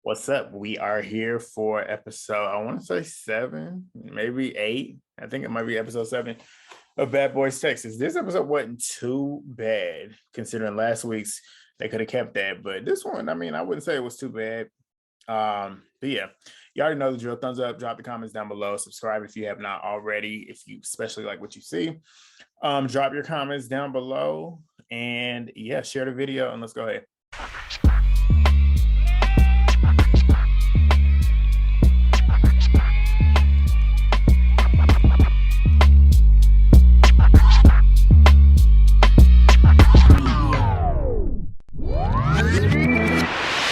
What's up? We are here for episode, I want to say 7, maybe 8. I think it might be episode 7 of Bad Boys Texas. This episode wasn't too bad considering last week's they could have kept that, but this one, I mean, I wouldn't say it was too bad. But yeah, you already know the drill. Thumbs up, drop the comments down below, subscribe if you have not already, if you especially like what you see. Drop your comments down below and yeah, share the video and let's go ahead.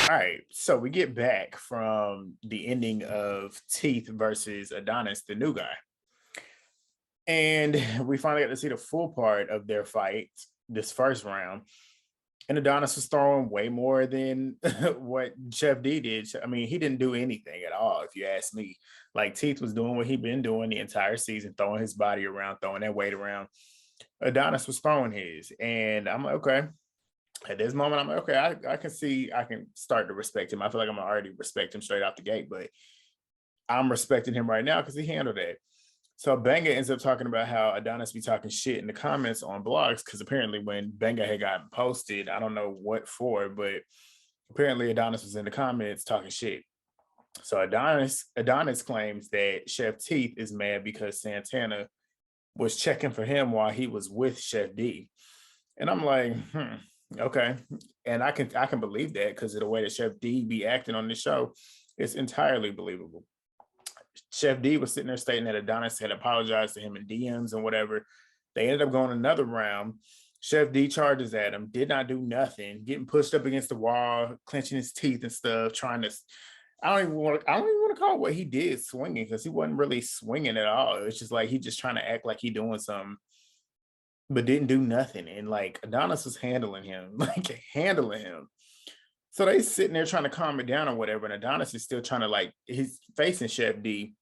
All right, so we get back from the ending of Teeth versus Adonis, the new guy. And we finally got to see the full part of their fight this first round. And Adonis was throwing way more than what Chef D did. I mean, he didn't do anything at all, if you ask me. Like Teeth was doing what he'd been doing the entire season, throwing his body around, throwing that weight around. Adonis was throwing his. And I'm like, okay. At this moment, I'm like, okay, I can see, I can start to respect him. I feel like I'm already respect him straight out the gate, but I'm respecting him right now because he handled it. So Banga ends up talking about how Adonis be talking shit in the comments on blogs because apparently when Banga had gotten posted, I don't know what for, but apparently Adonis was in the comments talking shit. So Adonis claims that Chef Teeth is mad because Santana was checking for him while he was with Chef D. And I'm like, okay. And I can believe that because of the way that Chef D be acting on the show, it's entirely believable. Chef D was sitting there stating that Adonis had apologized to him in DMs and whatever. They ended up going another round. Chef D charges at him, did not do nothing, getting pushed up against the wall, clenching his teeth and stuff, trying to. I don't even want to call it what he did swinging because he wasn't really swinging at all. It's just like he just trying to act like he doing something, but didn't do nothing. And like Adonis was handling him, like handling him. So they sitting there trying to calm it down or whatever. And Adonis is still trying to like he's facing Chef D,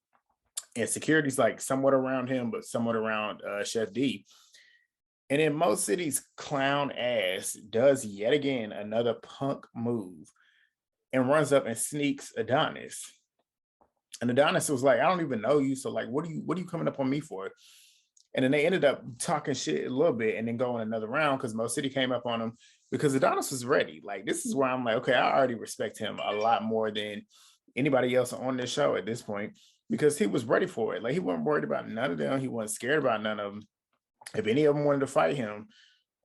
and security's like somewhat around him, but somewhat around Chef D. And in most cities, clown ass does yet again another punk move and runs up and sneaks Adonis. And Adonis was like, I don't even know you. So like, what are you coming up on me for? And then they ended up talking shit a little bit and then going another round because Mo City came up on him because Adonis was ready. Like, this is where I'm like, okay, I already respect him a lot more than anybody else on this show at this point because he was ready for it. Like, he wasn't worried about none of them. He wasn't scared about none of them. If any of them wanted to fight him,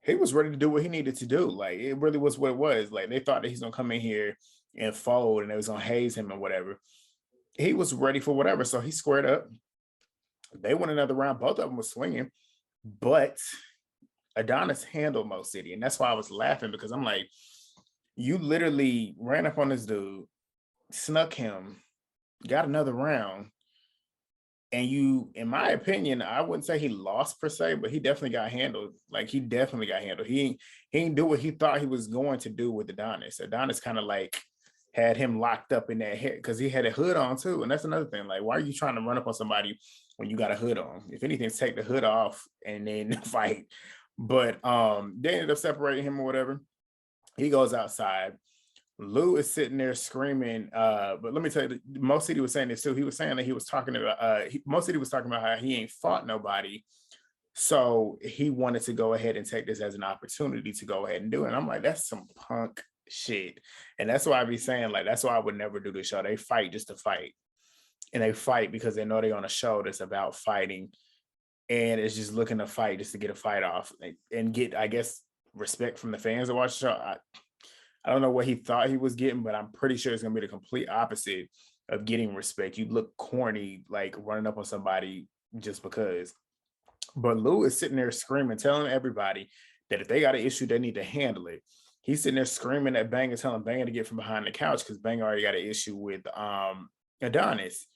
he was ready to do what he needed to do. Like, it really was what it was. Like, they thought that he's going to come in here and fold and it was going to haze him and whatever. He was ready for whatever. So he squared up. They went another round. Both of them were swinging, but Adonis handled Mo City. And that's why I was laughing because I'm like, you literally ran up on this dude, snuck him, got another round. And you, in my opinion, I wouldn't say he lost per se, but he definitely got handled. Like he definitely got handled. He didn't do what he thought he was going to do with Adonis. Adonis kind of like had him locked up in that head because he had a hood on too. And that's another thing. Like, why are you trying to run up on somebody when you got a hood on? If anything, take the hood off and then fight. But they ended up separating him or whatever. He goes outside. Lou is sitting there screaming. But let me tell you, Mo City was saying this too. He was saying that he was talking about Mo City was talking about how he ain't fought nobody. So he wanted to go ahead and take this as an opportunity to go ahead and do it. And I'm like, that's some punk shit. And that's why I be saying, like, that's why I would never do this show. They fight just to fight. And they fight because they know they're on a show that's about fighting. And it's just looking to fight just to get a fight off and get, I guess, respect from the fans that watch the show. I don't know what he thought he was getting, but I'm pretty sure it's going to be the complete opposite of getting respect. You look corny, like running up on somebody just because. But Lou is sitting there screaming, telling everybody that if they got an issue, they need to handle it. He's sitting there screaming at Bang and telling Bang to get from behind the couch because Bang already got an issue with Adonis.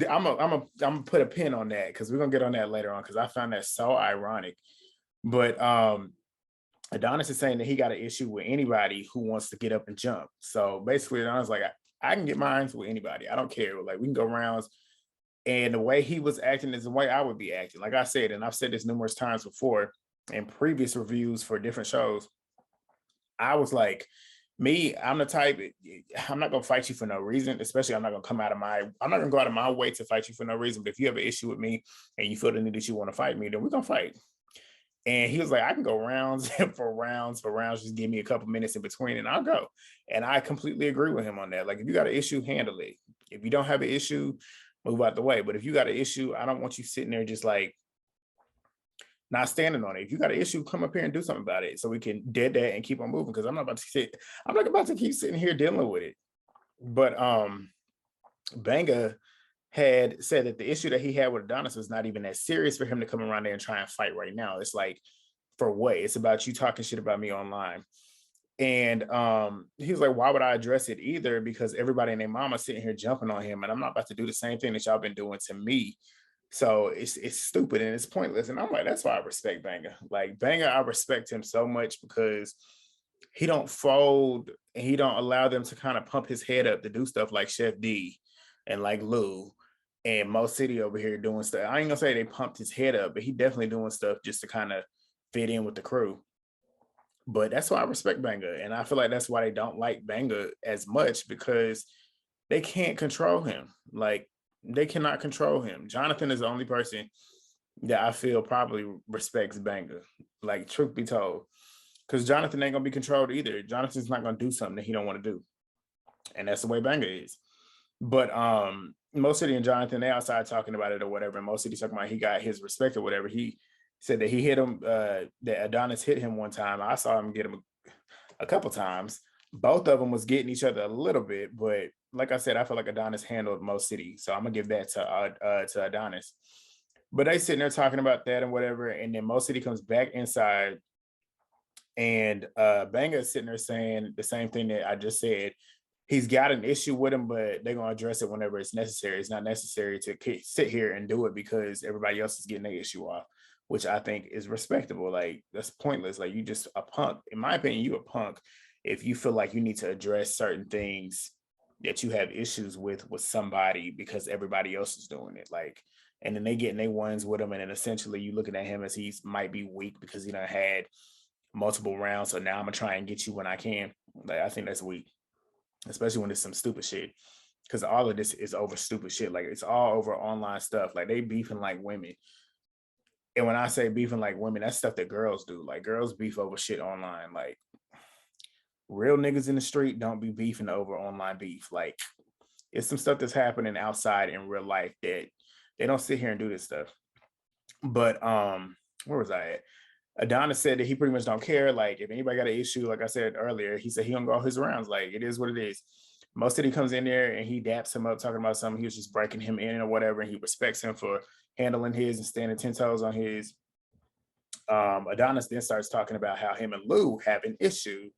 I'm gonna put a pin on that because we're gonna get on that later on because I found that so ironic. But Adonis is saying that he got an issue with anybody who wants to get up and jump. So basically, Adonis is like, I can get mine with anybody. I don't care. Like, we can go rounds. And the way he was acting is the way I would be acting. Like I said, and I've said this numerous times before in previous reviews for different shows, I was like, Me, I'm the type. I'm not gonna fight you for no reason. Especially, I'm not gonna go out of my way to fight you for no reason. But if you have an issue with me and you feel the need that you want to fight me, then we're gonna fight. And he was like, I can go rounds for rounds for rounds. Just give me a couple minutes in between, and I'll go. And I completely agree with him on that. Like, if you got an issue, handle it. If you don't have an issue, move out the way. But if you got an issue, I don't want you sitting there just like not standing on it. If you got an issue, come up here and do something about it so we can dead that and keep on moving. Because I'm not about to keep sitting here dealing with it. But Banga had said that the issue that he had with Adonis was not even that serious for him to come around there and try and fight right now. It's like, for what? It's about you talking shit about me online. And he was like, why would I address it either? Because everybody and their mama sitting here jumping on him, and I'm not about to do the same thing that y'all been doing to me. So it's stupid and it's pointless. And I'm like, that's why I respect Banga. Like Banga, I respect him so much because he don't fold and he don't allow them to kind of pump his head up to do stuff like Chef D and like Lou and Mo City over here doing stuff. I ain't gonna say they pumped his head up, but he definitely doing stuff just to kind of fit in with the crew. But that's why I respect Banga. And I feel like that's why they don't like Banga as much because they can't control him. Like they cannot control him. Jonathan is the only person that I feel probably respects Banga. Like truth be told. Because Jonathan ain't gonna be controlled either. Jonathan's not gonna do something that he don't want to do. And that's the way Banga is. But Mo City and Jonathan, they outside talking about it or whatever. And Mo City talking about he got his respect or whatever. He said that he hit him, that Adonis hit him one time. I saw him get him a couple times. Both of them was getting each other a little bit, but like I said, I feel like Adonis handled Mo City. So I'm gonna give that to Adonis. But they sitting there talking about that and whatever, and then Mo City comes back inside, and Banga is sitting there saying the same thing that I just said. He's got an issue with him, but they're gonna address it whenever it's necessary. It's not necessary to sit here and do it because everybody else is getting their issue off, which I think is respectable. Like that's pointless. Like you just a punk. In my opinion, you a punk if you feel like you need to address certain things that you have issues with somebody because everybody else is doing it. Like, and then they getting their ones with him, and then essentially you looking at him as he might be weak because he done had multiple rounds. So now I'm gonna try and get you when I can. Like I think that's weak, especially when it's some stupid shit. Because all of this is over stupid shit. Like it's all over online stuff. Like they beefing like women. And when I say beefing like women, that's stuff that girls do. Like girls beef over shit online. Like real niggas in the street don't be beefing over online beef. Like it's some stuff that's happening outside in real life that they don't sit here and do this stuff. But where was I at? Adonis said that he pretty much don't care. Like if anybody got an issue, like I said earlier, he said he don't go his rounds. Like it is what it is. Most of he comes in there and he daps him up talking about something. He was just breaking him in or whatever. And he respects him for handling his and standing 10 toes on his. Adonis then starts talking about how him and Lou have an issue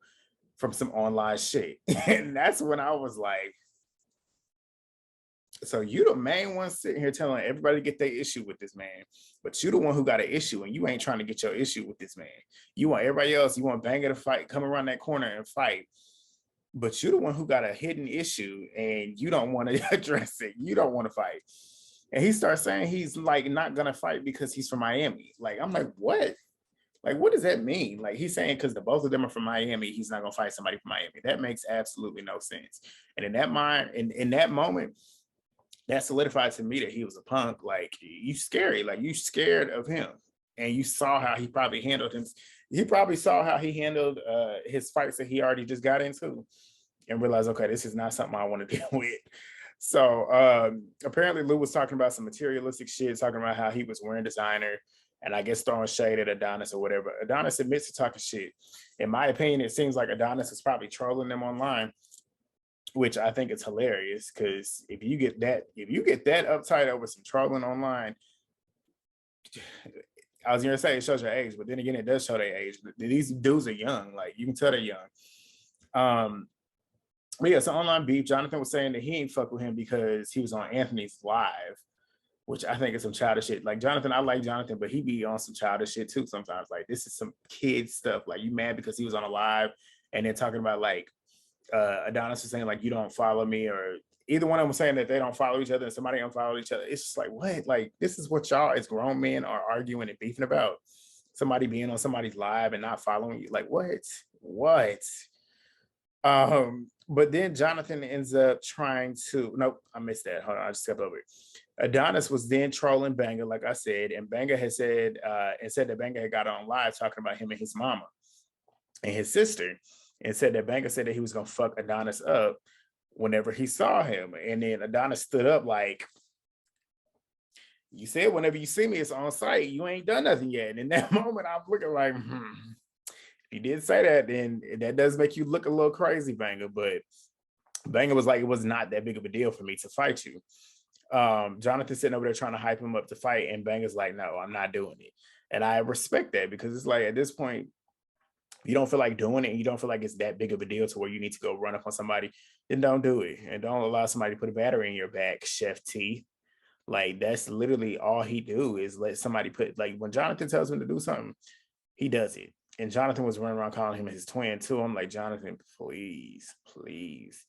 from some online shit. And that's when I was like, so you the main one sitting here telling everybody to get their issue with this man, but you the one who got an issue and you ain't trying to get your issue with this man. You want everybody else, you want Banger to fight, come around that corner and fight. But you the one who got a hidden issue and you don't want to address it. You don't want to fight. And he starts saying he's like not gonna fight because he's from Miami. Like, I'm like, what? Like, what does that mean? Like, he's saying because the both of them are from Miami, he's not gonna fight somebody from Miami. That makes absolutely no sense. And in that mind, in that moment, that solidified to me that he was a punk. Like, you scary. Like, you scared of him. And you saw how he probably handled him. He probably saw how he handled his fights that he already just got into and realized, okay, this is not something I want to deal with. So apparently Lou was talking about some materialistic shit, talking about how he was wearing designer and I guess throwing shade at Adonis or whatever. Adonis admits to talking shit. In my opinion, it seems like Adonis is probably trolling them online, which I think is hilarious because if you get that uptight over some trolling online, I was gonna say it shows your age, but then again, it does show their age. These dudes are young, like you can tell they're young. But yeah, so online beef. Jonathan was saying that he ain't fuck with him because he was on Anthony's live, which I think is some childish shit. Like Jonathan, I like Jonathan, but he be on some childish shit too sometimes. Like this is some kid stuff. Like you mad because he was on a live and then talking about like Adonis was saying like you don't follow me, or either one of them was saying that they don't follow each other and somebody unfollow each other. It's just like what? Like this is what y'all as grown men are arguing and beefing about. Somebody being on somebody's live and not following you. Like what? What? But then Jonathan ends up trying to, nope, I missed that. Hold on, I just stepped over it. Adonis was then trolling Banga, like I said, and Banga had said, that Banga had got on live talking about him and his mama and his sister, and said that Banga said that he was gonna fuck Adonis up whenever he saw him. And then Adonis stood up like, you said whenever you see me, it's on site. You ain't done nothing yet. And in that moment, I'm looking like, if you did say that, then that does make you look a little crazy, Banga. But Banga was like, it was not that big of a deal for me to fight you. Jonathan sitting over there trying to hype him up to fight, and Banga's like, no, I'm not doing it. And I respect that, because it's like, at this point, you don't feel like doing it, and you don't feel like it's that big of a deal to where you need to go run up on somebody, then don't do it. And don't allow somebody to put a battery in your back, Chef T. Like, that's literally all he do, is let somebody put, like, when Jonathan tells him to do something, he does it. And Jonathan was running around calling him his twin too. I'm like, Jonathan, please, please.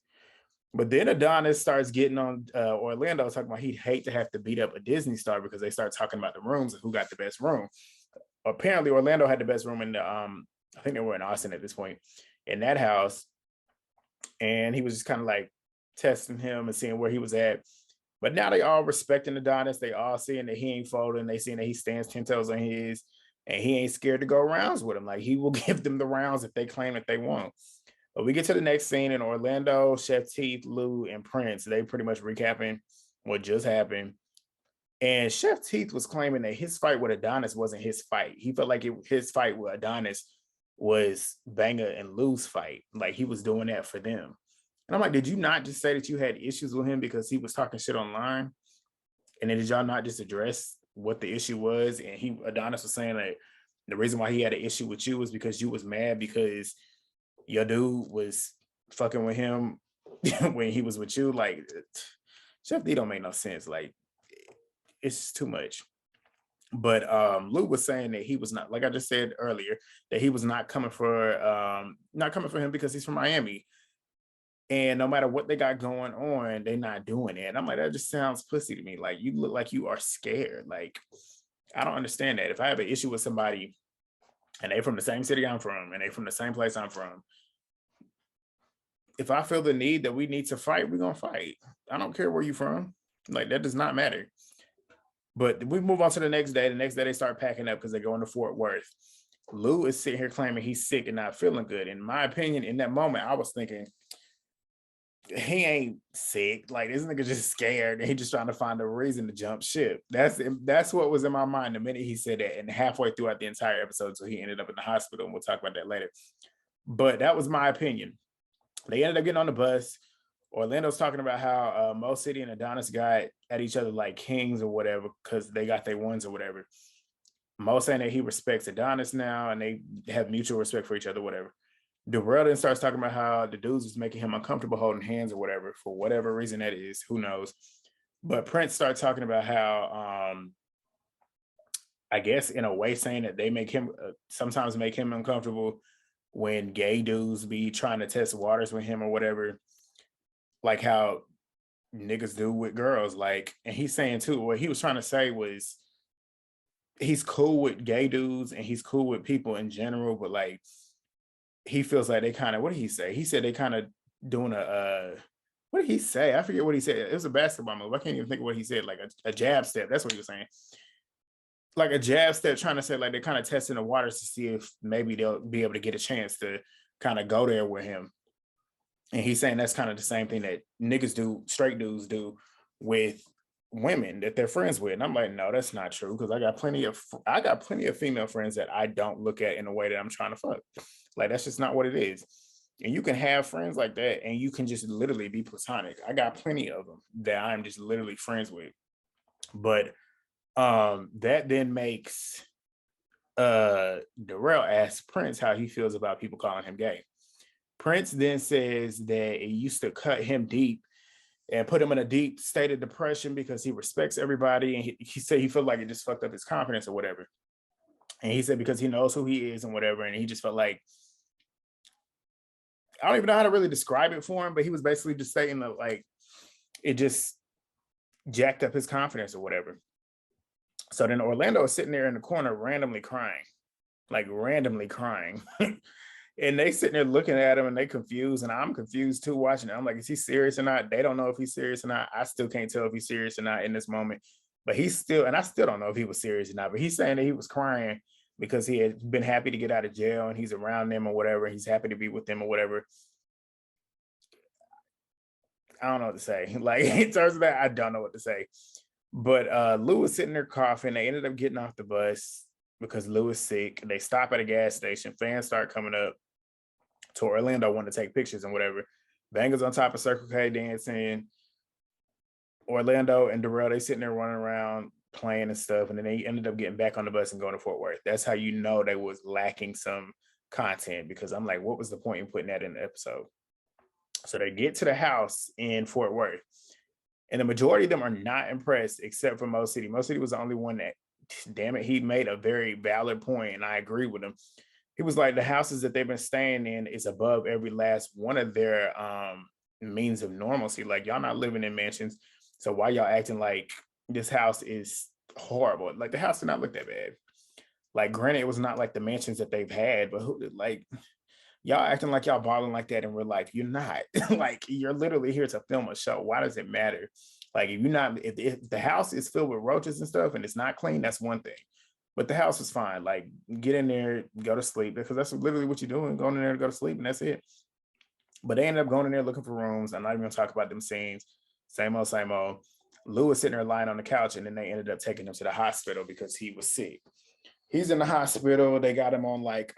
But then Adonis starts getting on Orlando, talking about he'd hate to have to beat up a Disney star, because they start talking about the rooms and who got the best room. Apparently, Orlando had the best room in the, I think they were in Austin at this point, in that house. And he was just kind of like testing him and seeing where he was at. But now they all respecting Adonis. They all seeing that he ain't folding. They seeing that he stands 10 toes on his, and he ain't scared to go rounds with him. Like, he will give them the rounds if they claim that they want. But we get to the next scene in Orlando. Chef Teeth, Lou, and Prince, they pretty much recapping what just happened. And Chef Teeth was claiming that his fight with Adonis wasn't his fight. He felt like his fight with Adonis was Banga and Lou's fight. Like, he was doing that for them. And I'm like, did you not just say that you had issues with him because he was talking shit online? And then did y'all not just address what the issue was? And Adonis was saying that the reason why he had an issue with you was because you was mad because your dude was fucking with him when he was with you. Like, Chef D don't make no sense. Like, it's too much. But Lou was saying that he was not, like I just said earlier, that he was not coming for him because he's from Miami. And no matter what they got going on, they're not doing it. And I'm like, that just sounds pussy to me. Like, you look like you are scared. Like, I don't understand that. If I have an issue with somebody and they from the same city I'm from, and they from the same place I'm from, if I feel the need that we need to fight, we're gonna fight. I don't care where you from. Like, that does not matter. But we move on to the next day. The next day they start packing up because they're going to Fort Worth. Lou is sitting here claiming he's sick and not feeling good. In my opinion, in that moment, I was thinking, he ain't sick. Like, this nigga just scared, and he just trying to find a reason to jump ship. That's what was in my mind the minute he said that, and halfway throughout the entire episode, so he ended up in the hospital, and we'll talk about that later. But that was my opinion. They ended up getting on the bus. Orlando's talking about how Mo City and Adonis got at each other like kings or whatever, because they got their ones or whatever. Mo saying that he respects Adonis now, and they have mutual respect for each other, whatever. Darrell then starts talking about how the dudes was making him uncomfortable holding hands or whatever, for whatever reason that is, who knows. But Prince starts talking about how, I guess in a way saying that they make him, sometimes make him uncomfortable when gay dudes be trying to test waters with him or whatever, like how niggas do with girls. Like, and he's saying too, what he was trying to say was, he's cool with gay dudes and he's cool with people in general, but like, he feels like they kind of, what did he say? He said they kind of doing what did he say? I forget what he said. It was a basketball move. I can't even think of what he said, like a jab step. That's what he was saying. Like a jab step, trying to say like they're kind of testing the waters to see if maybe they'll be able to get a chance to kind of go there with him. And he's saying that's kind of the same thing that niggas do, straight dudes do with women that they're friends with. And I'm like, no, that's not true, because I got plenty of female friends that I don't look at in a way that I'm trying to fuck. Like, that's just not what it is. And you can have friends like that and you can just literally be platonic. I got plenty of them that I'm just literally friends with. But that then makes Darrell ask Prince how he feels about people calling him gay. Prince then says that it used to cut him deep and put him in a deep state of depression because he respects everybody. And he said he felt like it just fucked up his confidence or whatever. And he said because he knows who he is and whatever. And he just felt like, I don't even know how to really describe it for him, but he was basically just saying that like, it just jacked up his confidence or whatever. So then Orlando is sitting there in the corner randomly crying. And they sitting there looking at him and they confused, and I'm confused too watching it. I'm like, is he serious or not? They don't know if he's serious or not. I still can't tell if he's serious or not in this moment. But he's still, and I still don't know if he was serious or not. But he's saying that he was crying because he had been happy to get out of jail and he's around them or whatever. He's happy to be with them or whatever. I don't know what to say. Like in terms of that, I don't know what to say. But Lou was sitting there coughing. They ended up getting off the bus because Lou is sick. They stop at a gas station. Fans start coming up to Orlando, wanting to take pictures and whatever. Bangers on top of Circle K dancing. Orlando and Darrell, they sitting there running around playing and stuff. And then they ended up getting back on the bus and going to Fort Worth. That's how you know they was lacking some content, because I'm like, what was the point in putting that in the episode? So they get to the house in Fort Worth, and the majority of them are not impressed except for Mo City. Mo City was the only one that, damn it, he made a very valid point, and I agree with him. He was like, the houses that they've been staying in is above every last one of their means of normalcy. Like, y'all not living in mansions, so why y'all acting like this house is horrible? Like, the house did not look that bad. Like, granted, it was not like the mansions that they've had, but who, like, y'all acting like y'all balling like that in real life. You're not. Like, you're literally here to film a show. Why does it matter? Like, if you're not, if the house is filled with roaches and stuff and it's not clean, that's one thing. But the house is fine. Like, get in there, go to sleep, because that's literally what you're doing, going in there to go to sleep, and that's it. But they ended up going in there looking for rooms. I'm not even gonna talk about them scenes. Same old, same old. Lou was sitting there lying on the couch, and then they ended up taking him to the hospital because he was sick. He's in the hospital. They got him on like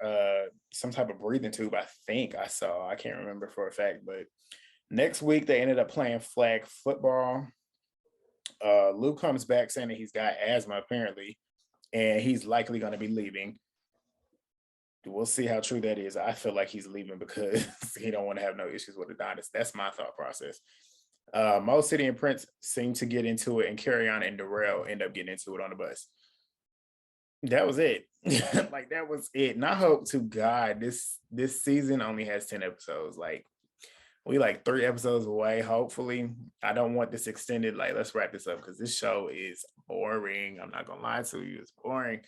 some type of breathing tube, I think I saw. I can't remember for a fact, but next week they ended up playing flag football. Lou comes back saying that he's got asthma apparently, and he's likely going to be leaving. We'll see how true that is. I feel like he's leaving because he don't want to have no issues with Adonis. That's my thought process. Mo City and Prince seem to get into it, and Carry On and Darrell end up getting into it on the bus. That was it. Like, that was it. And I hope to God this season only has 10 episodes. Like, we like 3 episodes away, hopefully. I don't want this extended. Like, let's wrap this up because this show is boring. I'm not gonna lie to you, it's boring.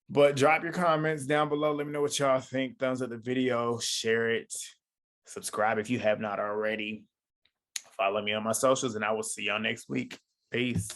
But drop your comments down below. Let me know what y'all think. Thumbs up the video, share it, subscribe if you have not already. Follow me on my socials, and I will see y'all next week. Peace.